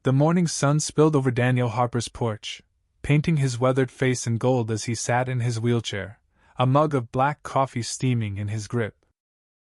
The morning sun spilled over Daniel Harper's porch, painting his weathered face in gold as he sat in his wheelchair, a mug of black coffee steaming in his grip.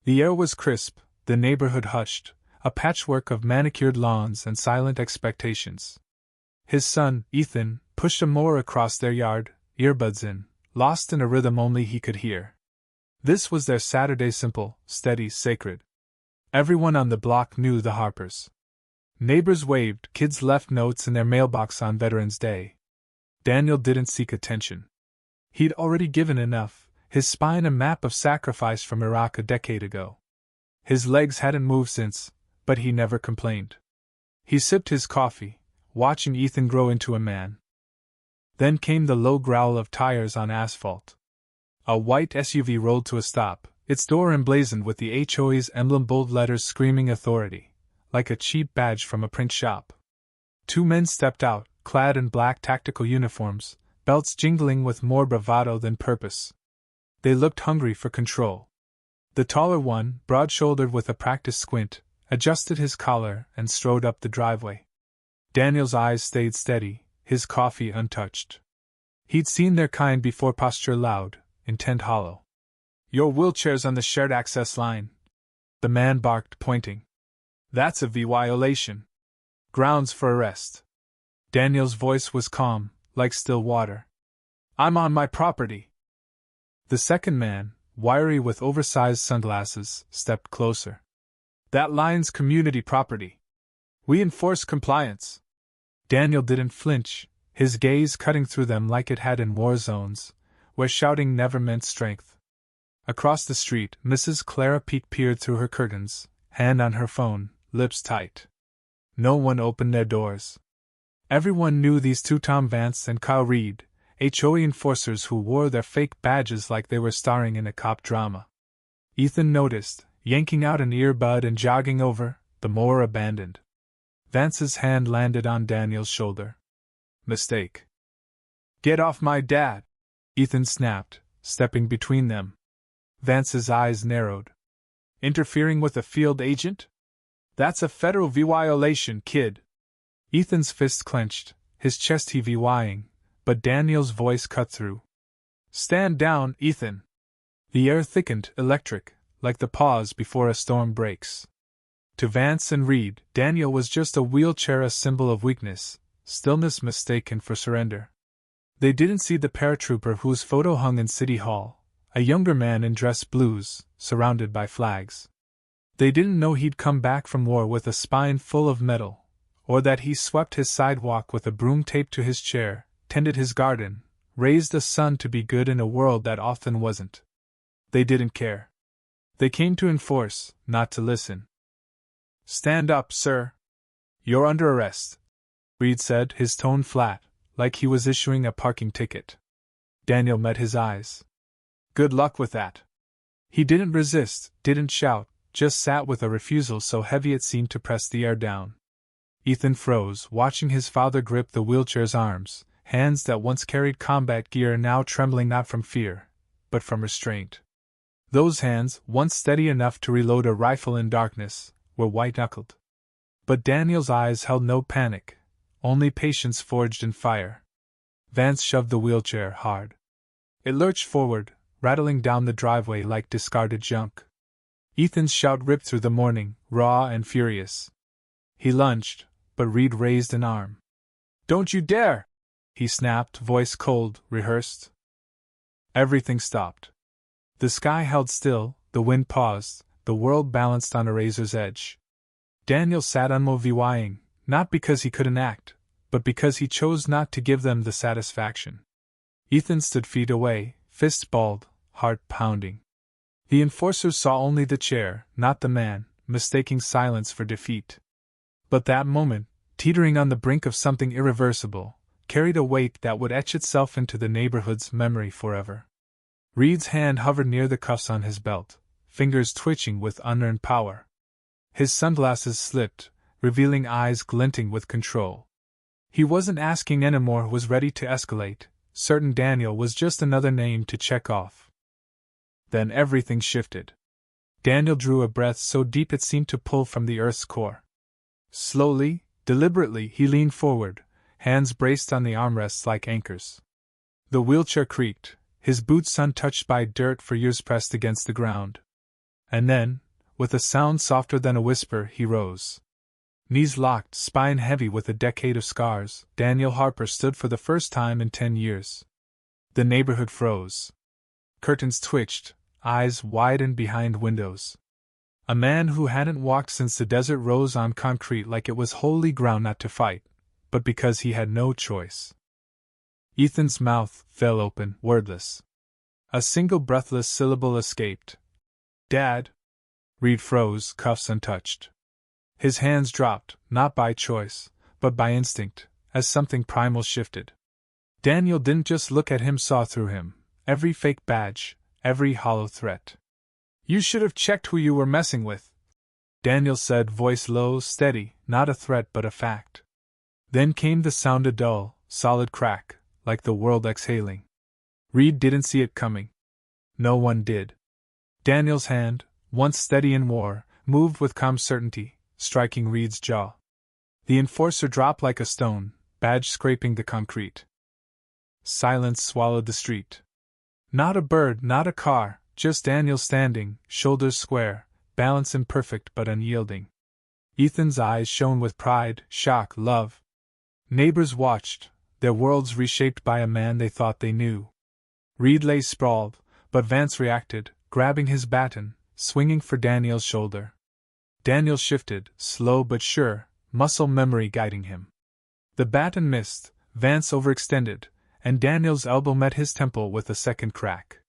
The air was crisp, the neighborhood hushed, a patchwork of manicured lawns and silent expectations. His son, Ethan, pushed a mower across their yard, earbuds in, lost in a rhythm only he could hear. This was their Saturday, simple, steady, sacred. Everyone on the block knew the Harpers. Neighbors waved, kids left notes in their mailbox on Veterans Day. Daniel didn't seek attention. He'd already given enough, his spine a map of sacrifice from Iraq a decade ago. His legs hadn't moved since, but he never complained. He sipped his coffee, watching Ethan grow into a man. Then came the low growl of tires on asphalt. A white SUV rolled to a stop, its door emblazoned with the HOA's emblem, bold letters screaming authority, like a cheap badge from a print shop. Two men stepped out, clad in black tactical uniforms, belts jingling with more bravado than purpose. They looked hungry for control. The taller one, broad-shouldered with a practiced squint, adjusted his collar and strode up the driveway. Daniel's eyes stayed steady, his coffee untouched. He'd seen their kind before, posture loud, intent hollow. "Your wheelchair's on the shared access line," the man barked, pointing. "That's a violation. Grounds for arrest." Daniel's voice was calm, like still water. "I'm on my property." The second man, wiry with oversized sunglasses, stepped closer. "That line's community property. We enforce compliance." Daniel didn't flinch, his gaze cutting through them like it had in war zones, where shouting never meant strength. Across the street, Mrs. Clara Peak peered through her curtains, hand on her phone, lips tight. No one opened their doors. Everyone knew these two, Tom Vance and Kyle Reed, HOA enforcers who wore their fake badges like they were starring in a cop drama. Ethan noticed, yanking out an earbud and jogging over, the mower abandoned. Vance's hand landed on Daniel's shoulder. "Mistake." "Get off my dad!" Ethan snapped, stepping between them. Vance's eyes narrowed. "Interfering with a field agent? That's a federal violation, kid." Ethan's fists clenched, his chest heaving, but Daniel's voice cut through. "Stand down, Ethan." The air thickened, electric, like the pause before a storm breaks. To Vance and Reed, Daniel was just a wheelchair, a symbol of weakness, stillness mistaken for surrender. They didn't see the paratrooper whose photo hung in City Hall, a younger man in dress blues, surrounded by flags. They didn't know he'd come back from war with a spine full of metal, or that he swept his sidewalk with a broom taped to his chair, tended his garden, raised a son to be good in a world that often wasn't. They didn't care. They came to enforce, not to listen. "Stand up, sir. You're under arrest," Reed said, his tone flat, like he was issuing a parking ticket. Daniel met his eyes. "Good luck with that." He didn't resist, didn't shout, just sat with a refusal so heavy it seemed to press the air down. Ethan froze, watching his father grip the wheelchair's arms, hands that once carried combat gear now trembling not from fear, but from restraint. Those hands, once steady enough to reload a rifle in darkness, were white-knuckled. But Daniel's eyes held no panic, only patience forged in fire. Vance shoved the wheelchair hard. It lurched forward, rattling down the driveway like discarded junk. Ethan's shout ripped through the morning, raw and furious. He lunged, but Reed raised an arm. "Don't you dare!" he snapped, voice cold, rehearsed. Everything stopped. The sky held still, the wind paused, the world balanced on a razor's edge. Daniel sat unmoving, not because he couldn't act, but because he chose not to give them the satisfaction. Ethan stood feet away, fist balled, heart pounding. The enforcers saw only the chair, not the man, mistaking silence for defeat. But that moment, teetering on the brink of something irreversible, carried a weight that would etch itself into the neighborhood's memory forever. Reed's hand hovered near the cuffs on his belt, fingers twitching with unearned power. His sunglasses slipped, revealing eyes glinting with control. He wasn't asking anymore, was ready to escalate, certain Daniel was just another name to check off. Then everything shifted. Daniel drew a breath so deep it seemed to pull from the earth's core. Slowly, Deliberately, he leaned forward, hands braced on the armrests like anchors. The wheelchair creaked, his boots untouched by dirt for years pressed against the ground. And then, with a sound softer than a whisper, he rose. Knees locked, spine heavy with a decade of scars, Daniel Harper stood for the first time in 10 years. The neighborhood froze. Curtains twitched, eyes widened behind windows. A man who hadn't walked since the desert rose on concrete like it was holy ground not to fight, but because he had no choice. Ethan's mouth fell open, wordless. A single breathless syllable escaped. "Dad." Reed froze, cuffs untouched. His hands dropped, not by choice, but by instinct, as something primal shifted. Daniel didn't just look at him, saw through him, every fake badge, every hollow threat. "You should have checked who you were messing with," Daniel said, voice low, steady, not a threat but a fact. Then came the sound, a dull, solid crack, like the world exhaling. Reed didn't see it coming. No one did. Daniel's hand, once steady in war, moved with calm certainty, striking Reed's jaw. The enforcer dropped like a stone, badge scraping the concrete. Silence swallowed the street. Not a bird, not a car, just Daniel standing, shoulders square, balance imperfect but unyielding. Ethan's eyes shone with pride, shock, love. Neighbors watched, their worlds reshaped by a man they thought they knew. Reed lay sprawled, but Vance reacted, grabbing his baton, swinging for Daniel's shoulder. Daniel shifted, slow but sure, muscle memory guiding him. The baton missed, Vance overextended, and Daniel's elbow met his temple with a second crack.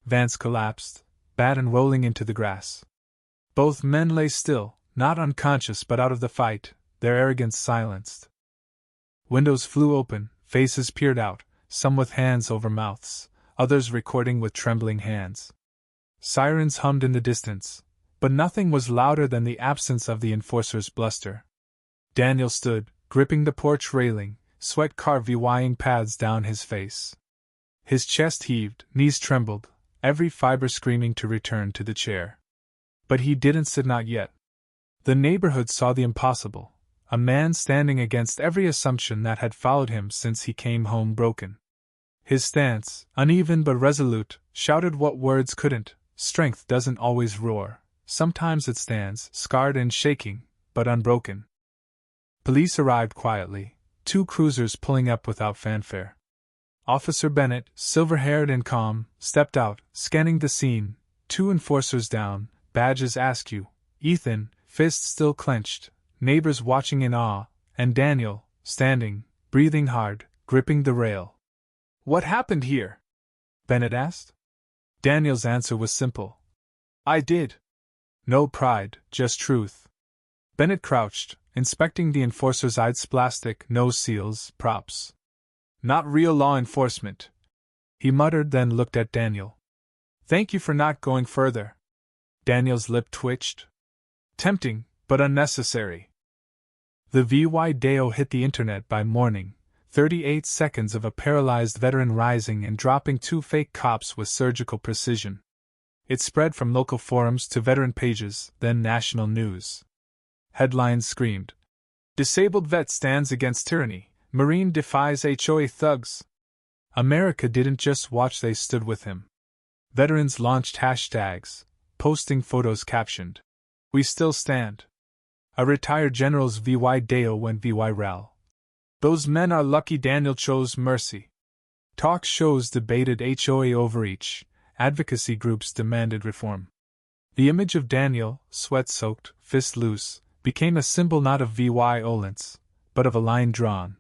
Vance collapsed, baton rolling into the grass. Both men lay still, not unconscious but out of the fight, their arrogance silenced. Windows flew open, faces peered out, some with hands over mouths, others recording with trembling hands. Sirens hummed in the distance, but nothing was louder than the absence of the enforcer's bluster. Daniel stood, gripping the porch railing, sweat carving paths down his face. His chest heaved, knees trembled, every fiber screaming to return to the chair. But he didn't sit, not yet. The neighborhood saw the impossible, a man standing against every assumption that had followed him since he came home broken. His stance, uneven but resolute, shouted what words couldn't: strength doesn't always roar, sometimes it stands, scarred and shaking, but unbroken. Police arrived quietly, 2 cruisers pulling up without fanfare. Officer Bennett, silver-haired and calm, stepped out, scanning the scene, 2 enforcers down, badges askew, Ethan, fists still clenched, neighbors watching in awe, and Daniel, standing, breathing hard, gripping the rail. "What happened here?" Bennett asked. Daniel's answer was simple. "I did." No pride, just truth. Bennett crouched, inspecting the enforcer's eyes, plastic, no seals, props. "Not real law enforcement," he muttered, then looked at Daniel. "Thank you for not going further." Daniel's lip twitched. Tempting, but unnecessary. The video hit the internet by morning, 38 seconds of a paralyzed veteran rising and dropping 2 fake cops with surgical precision. It spread from local forums to veteran pages, then national news. Headlines screamed, "Disabled vet stands against tyranny, Marine defies HOA thugs." America didn't just watch, they stood with him. Veterans launched hashtags, posting photos captioned, "We still stand." A retired general's video went viral. "Those men are lucky Daniel chose mercy." Talk shows debated HOA overreach, advocacy groups demanded reform. The image of Daniel, sweat-soaked, fist loose, became a symbol not of violence, but of a line drawn.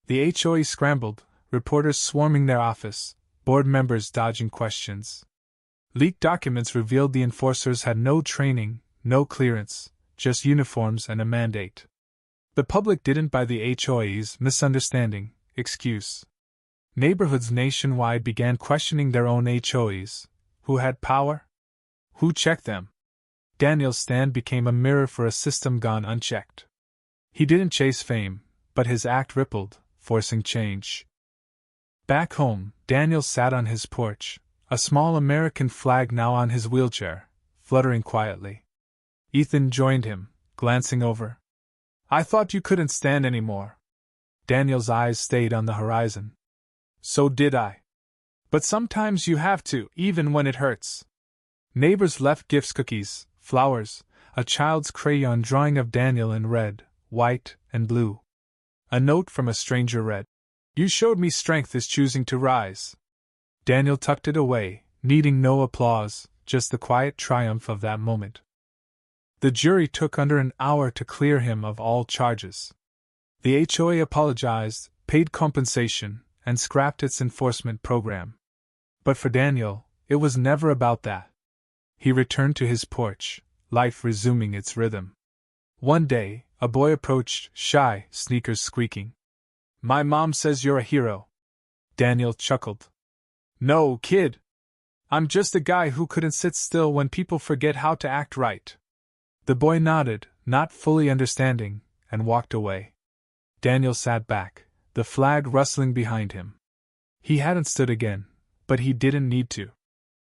The HOA scrambled, reporters swarming their office, board members dodging questions. Leaked documents revealed the enforcers had no training, no clearance, just uniforms and a mandate. The public didn't buy the HOA's misunderstanding excuse. Neighborhoods nationwide began questioning their own HOAs. Who had power? Who checked them? Daniel's stand became a mirror for a system gone unchecked. He didn't chase fame, but his act rippled, forcing change. Back home, Daniel sat on his porch, a small American flag now on his wheelchair, fluttering quietly. Ethan joined him, glancing over. I thought you couldn't stand any more. Daniel's eyes stayed on the horizon. So did I. But sometimes you have to, even when it hurts. Neighbors left gifts, cookies, flowers, a child's crayon drawing of Daniel in red, white, and blue. A note from a stranger read, "You showed me strength is choosing to rise." Daniel tucked it away, needing no applause, just the quiet triumph of that moment. The jury took under an hour to clear him of all charges. The HOA apologized, paid compensation, and scrapped its enforcement program. But for Daniel, it was never about that. He returned to his porch, life resuming its rhythm. One day, a boy approached, shy, sneakers squeaking. "My mom says you're a hero." Daniel chuckled. "No, kid. I'm just a guy who couldn't sit still when people forget how to act right." The boy nodded, not fully understanding, and walked away. Daniel sat back, the flag rustling behind him. He hadn't stood again, but he didn't need to.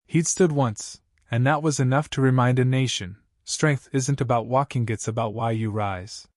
He'd stood once, and that was enough to remind a nation, strength isn't about walking, it's about why you rise.